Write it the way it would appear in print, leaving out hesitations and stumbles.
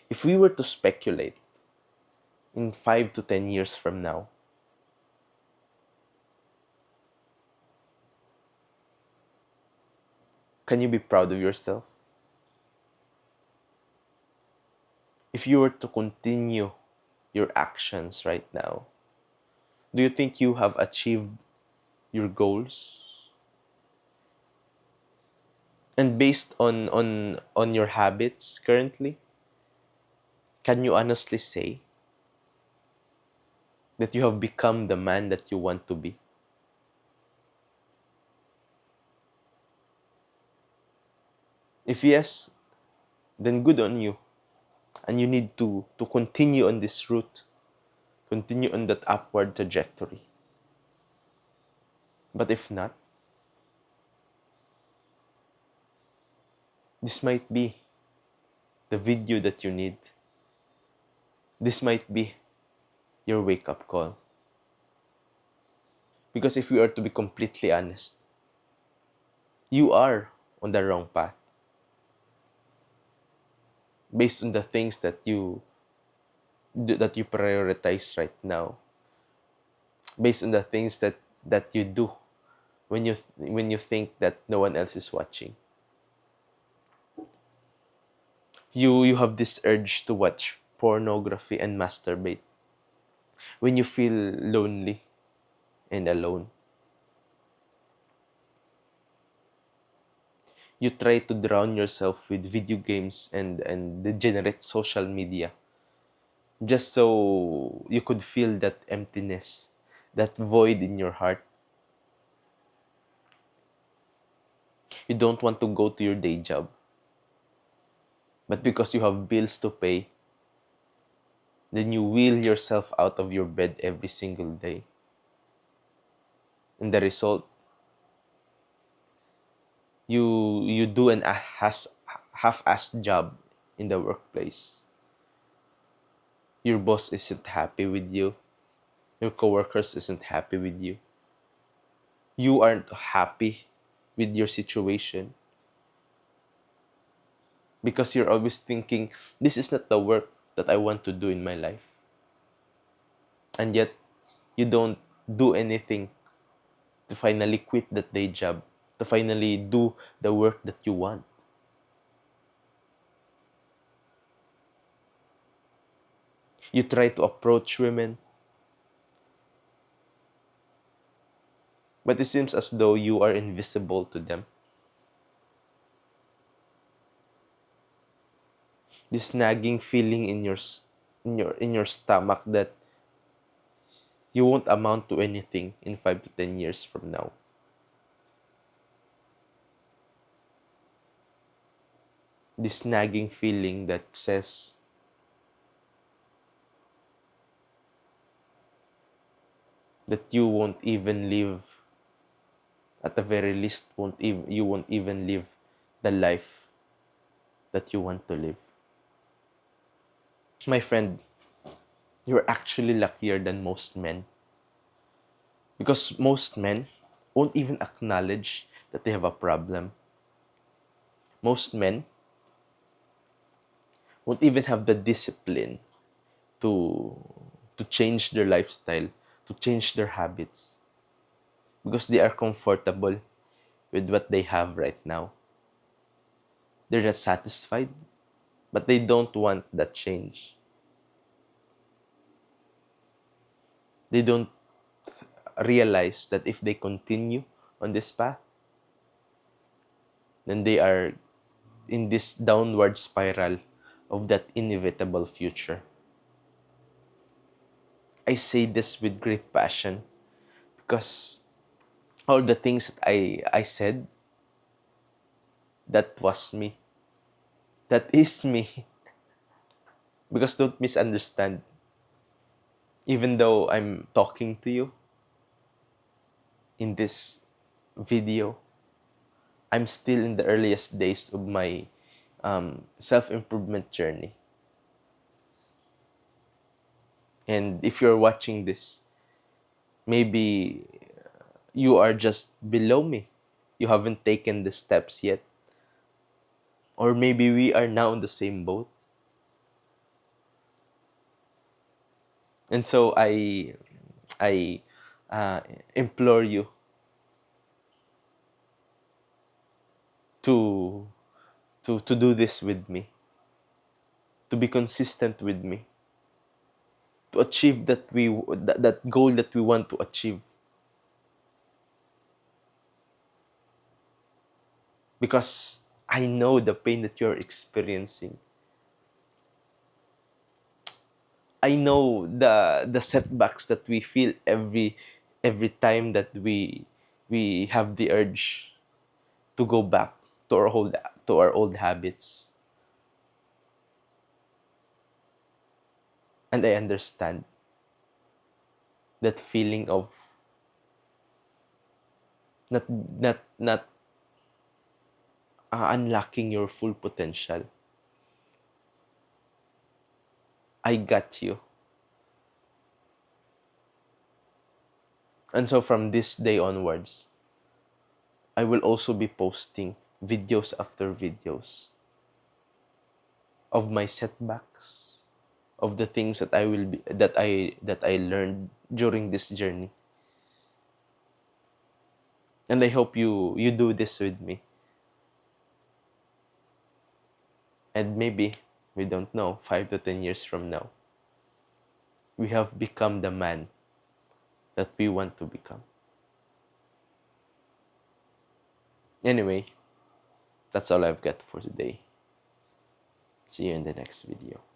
If we were to speculate in 5 to 10 years from now, can you be proud of yourself? If you were to continue your actions right now, do you think you have achieved your goals? And based on your habits currently, can you honestly say that you have become the man that you want to be? If yes, then good on you. And you need to continue on this route, continue on that upward trajectory. But if not, this might be the video that you need. This might be your wake up call. Because if we are to be completely honest, you are on the wrong path based on the things that you prioritize right now, based on the things that you do when you think that no one else is watching. You have this urge to watch pornography and masturbate when you feel lonely and alone. You try to drown yourself with video games and degenerate social media just so you could feel that emptiness, that void in your heart. You don't want to go to your day job, but because you have bills to pay, then you wheel yourself out of your bed every single day. And the result, you do an half-assed job in the workplace. Your boss isn't happy with you. Your coworkers isn't happy with you. You aren't happy with your situation because you're always thinking, this is not the work that I want to do in my life. And yet, you don't do anything to finally quit that day job, to finally do the work that you want. You try to approach women, but it seems as though you are invisible to them. This nagging feeling in your stomach that you won't amount to anything in 5 to 10 years from now. This nagging feeling that says that you won't even live, at the very least you won't even live the life that you want to live. My friend, you're actually luckier than most men, because most men won't even acknowledge that they have a problem. Most men won't even have the discipline to to change their lifestyle, to change their habits, because they are comfortable with what they have right now. They're not satisfied, but they don't want that change. They don't realize that if they continue on this path, then they are in this downward spiral of that inevitable future. I say this with great passion because all the things that I said, that was me. That is me. Because don't misunderstand, even though I'm talking to you in this video, I'm still in the earliest days of my self improvement journey. And if you're watching this, maybe you are just below me. You haven't taken the steps yet. Or maybe we are now in the same boat. And so I uh, implore you to to do this with me, to be consistent with me, to achieve that goal that we want to achieve. Because I know the pain that you're experiencing. I know the setbacks that we feel every time that we have the urge to go back to our old habits. And I understand that feeling of not unlocking your full potential. I got you. And so from this day onwards, I will also be posting videos after videos of my setbacks, of the things that I learned during this journey. And I hope you do this with me. And maybe, we don't know, 5 to 10 years from now, we have become the man that we want to become. Anyway, that's all I've got for today. See you in the next video.